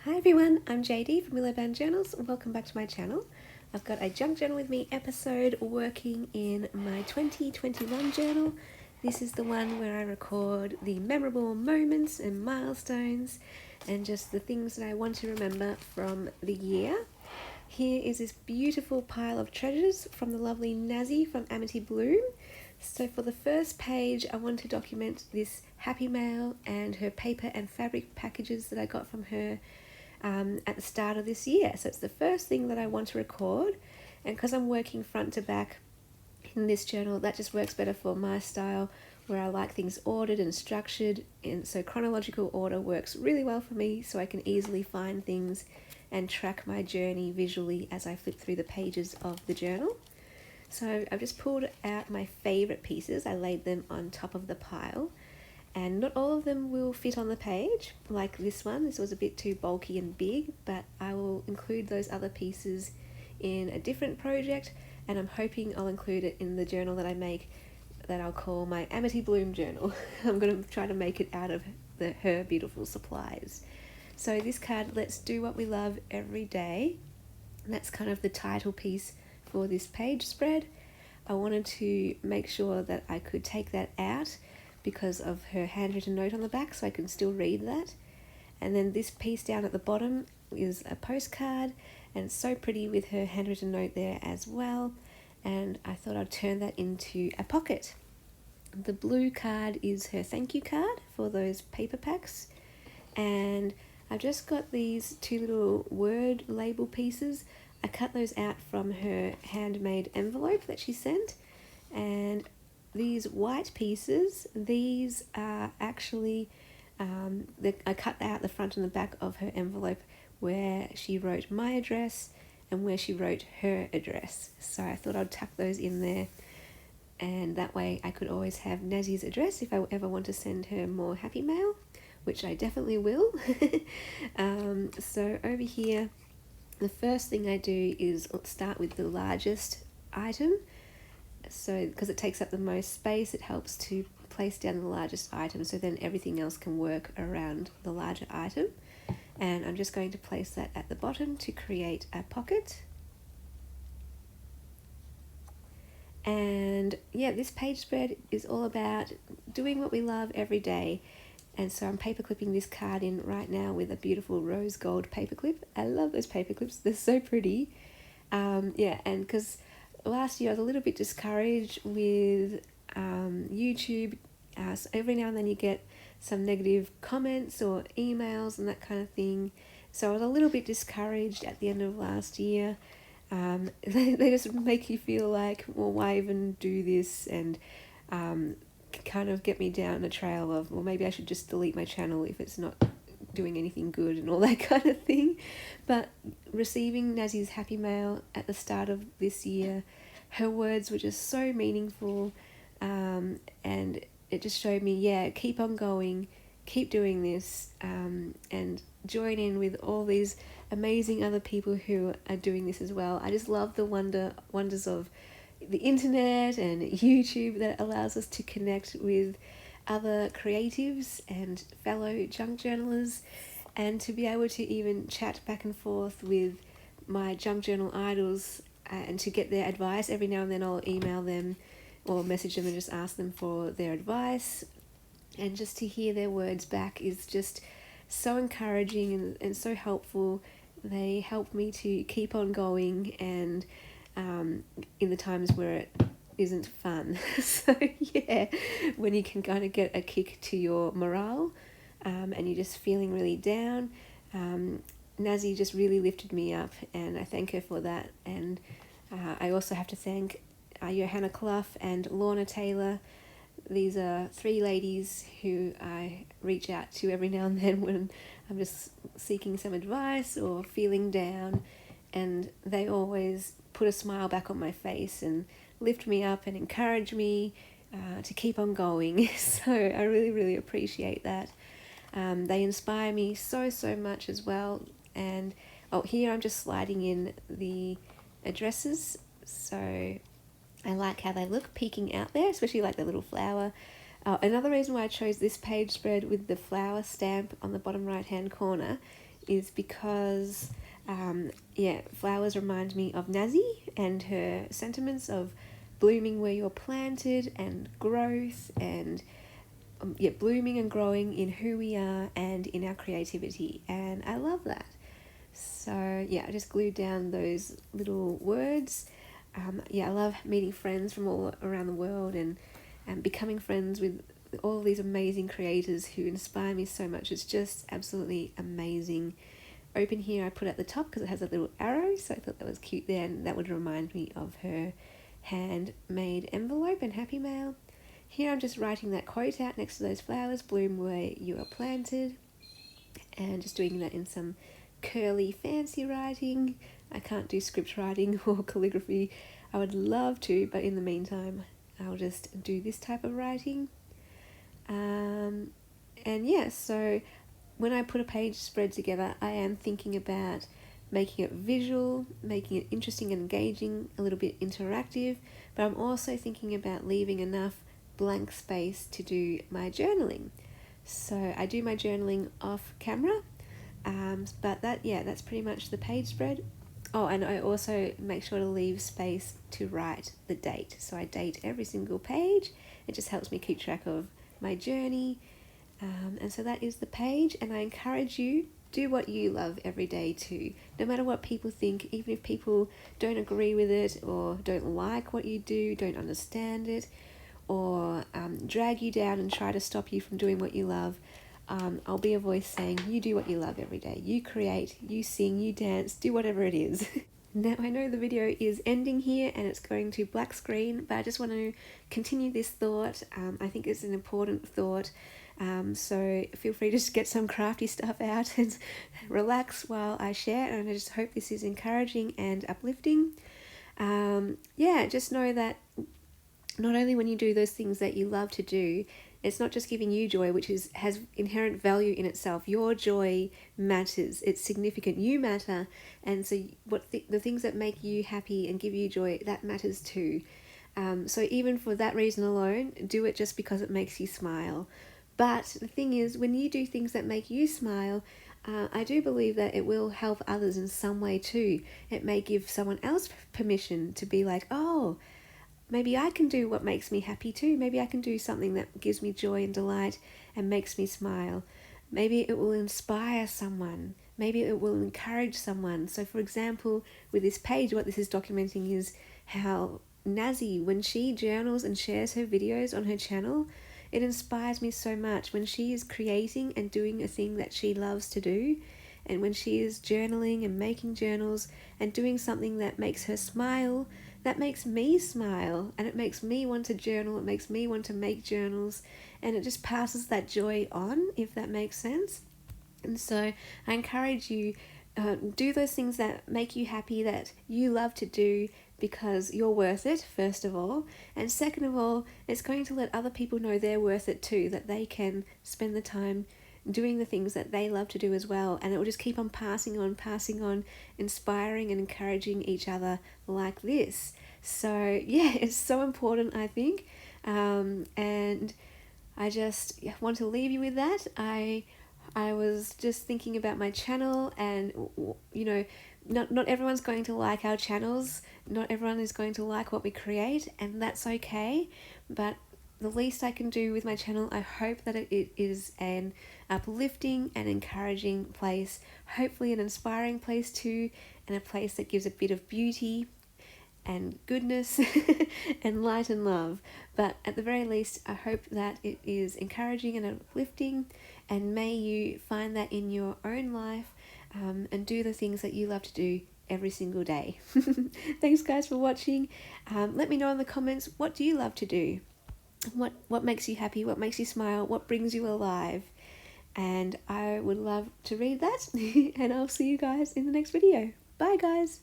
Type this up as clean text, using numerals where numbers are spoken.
Hi everyone, I'm JD from Willowbound Journals. Welcome back to my channel. I've got a Junk Journal with Me episode working in my 2021 journal. This is the one where I record the memorable moments and milestones and just the things that I want to remember from the year. Here is this beautiful pile of treasures from the lovely Nazi from Amity Bloom. So for the first page, I want to document this Happy Mail and her paper and fabric packages that I got from her at the start of this year. So it's the first thing that I want to record, and because I'm working front to back in this journal, that just works better for my style, where I like things ordered and structured, and so chronological order works really well for me, so I can easily find things and track my journey visually as I flip through the pages of the journal. So I've just pulled out my favourite pieces. I laid them on top of the pile, and not all of them will fit on the page, like this one. This was a bit too bulky and big, but I will include those other pieces in a different project, and I'm hoping I'll include it in the journal that I make that I'll call my Amity Bloom journal. I'm going to try to make it out of her beautiful supplies. So this card, Let's Do What We Love Every Day, that's kind of the title piece for this page spread. I wanted to make sure that I could take that out because of her handwritten note on the back, so I can still read that. And then this piece down at the bottom is a postcard, and it's so pretty with her handwritten note there as well, and I thought I'd turn that into a pocket. The blue card is her thank you card for those paper packs, and I've just got these two little word label pieces. I cut those out from her handmade envelope that she sent, and these white pieces, these are actually, I cut out the front and the back of her envelope where she wrote my address and where she wrote her address. So I thought I'd tuck those in there, and that way I could always have Nazi's address if I ever want to send her more happy mail, which I definitely will. So over here, the first thing I do is start with the largest item. So because it takes up the most space, it helps to place down the largest item, so then everything else can work around the larger item. And I'm just going to place that at the bottom to create a pocket. And yeah, this page spread is all about doing what we love every day. And so I'm paper clipping this card in right now with a beautiful rose gold paper clip. I love those paper clips, they're so pretty. And because last year I was a little bit discouraged with YouTube. So every now and then you get some negative comments or emails and that kind of thing. So I was a little bit discouraged at the end of last year. They just make you feel like, well, why even do this? And kind of get me down a trail of, well, maybe I should just delete my channel if it's not doing anything good and all that kind of thing. But receiving Nazi's happy mail at the start of this year, her words were just so meaningful, and it just showed me, yeah, keep on going, keep doing this, and join in with all these amazing other people who are doing this as well. I just love the wonders of the internet and YouTube that allows us to connect with other creatives and fellow junk journalists, and to be able to even chat back and forth with my junk journal idols, and to get their advice. Every now and then I'll email them or message them and just ask them for their advice, and just to hear their words back is just so encouraging and so helpful. They help me to keep on going, and in the times where it isn't fun. So yeah, when you can kind of get a kick to your morale, and you're just feeling really down, Nazi just really lifted me up, and I thank her for that. And I also have to thank Johanna Clough and Lorna Taylor. These are three ladies who I reach out to every now and then when I'm just seeking some advice or feeling down, and they always put a smile back on my face and lift me up and encourage me to keep on going. So I really, really appreciate that. They inspire me so much as well. And here I'm just sliding in the addresses, so I like how they look peeking out there, especially like the little flower. Another reason why I chose this page spread with the flower stamp on the bottom right hand corner is because flowers remind me of Nazi and her sentiments of blooming where you're planted and growth and blooming and growing in who we are and in our creativity, and I love that. So yeah, I just glued down those little words. I love meeting friends from all around the world and becoming friends with all these amazing creators who inspire me so much. It's just absolutely amazing. Open here I put at the top because it has a little arrow, so I thought that was cute there, and that would remind me of her handmade envelope and happy mail. Here I'm just writing that quote out next to those flowers, bloom where you are planted, and just doing that in some curly fancy writing. I can't do script writing or calligraphy. I would love to, but in the meantime I'll just do this type of writing. So when I put a page spread together, I am thinking about making it visual, making it interesting and engaging, a little bit interactive, but I'm also thinking about leaving enough blank space to do my journaling. So I do my journaling off camera, but that's pretty much the page spread. Oh, and I also make sure to leave space to write the date. So I date every single page. It just helps me keep track of my journey. And so that is the page, and I encourage you, do what you love every day too. No matter what people think, even if people don't agree with it or don't like what you do, don't understand it, or drag you down and try to stop you from doing what you love, I'll be a voice saying, you do what you love every day. You create, you sing, you dance, do whatever it is. Now, I know the video is ending here and it's going to black screen, but I just want to continue this thought. I think it's an important thought. So feel free to just get some crafty stuff out and relax while I share. And I just hope this is encouraging and uplifting. Just know that not only when you do those things that you love to do, it's not just giving you joy, which has inherent value in itself. Your joy matters. It's significant. You matter. And so the things that make you happy and give you joy, that matters too. So even for that reason alone, do it just because it makes you smile. But the thing is, when you do things that make you smile, I do believe that it will help others in some way too. It may give someone else permission to be like, oh, maybe I can do what makes me happy too. Maybe I can do something that gives me joy and delight and makes me smile. Maybe it will inspire someone. Maybe it will encourage someone. So for example, with this page, what this is documenting is how Nazi, when she journals and shares her videos on her channel, it inspires me so much. When she is creating and doing a thing that she loves to do, and when she is journaling and making journals and doing something that makes her smile, that makes me smile, and it makes me want to journal, it makes me want to make journals, and it just passes that joy on, if that makes sense. And so I encourage you, do those things that make you happy, that you love to do, because you're worth it, first of all, and second of all, it's going to let other people know they're worth it too, that they can spend the time doing the things that they love to do as well, and it will just keep on passing on, inspiring and encouraging each other like this. So yeah, it's so important, I think, and I just want to leave you with that. I was just thinking about my channel, and not everyone's going to like our channels, not everyone is going to like what we create, and that's okay, but the least I can do with my channel, I hope that it is an uplifting and encouraging place, hopefully an inspiring place too, and a place that gives a bit of beauty and goodness and light and love. But at the very least, I hope that it is encouraging and uplifting, and may you find that in your own life, and do the things that you love to do every single day. Thanks guys for watching. Let me know in the comments, what do you love to do? What makes you happy? What makes you smile? What brings you alive? And I would love to read that. And I'll see you guys in the next video. Bye guys.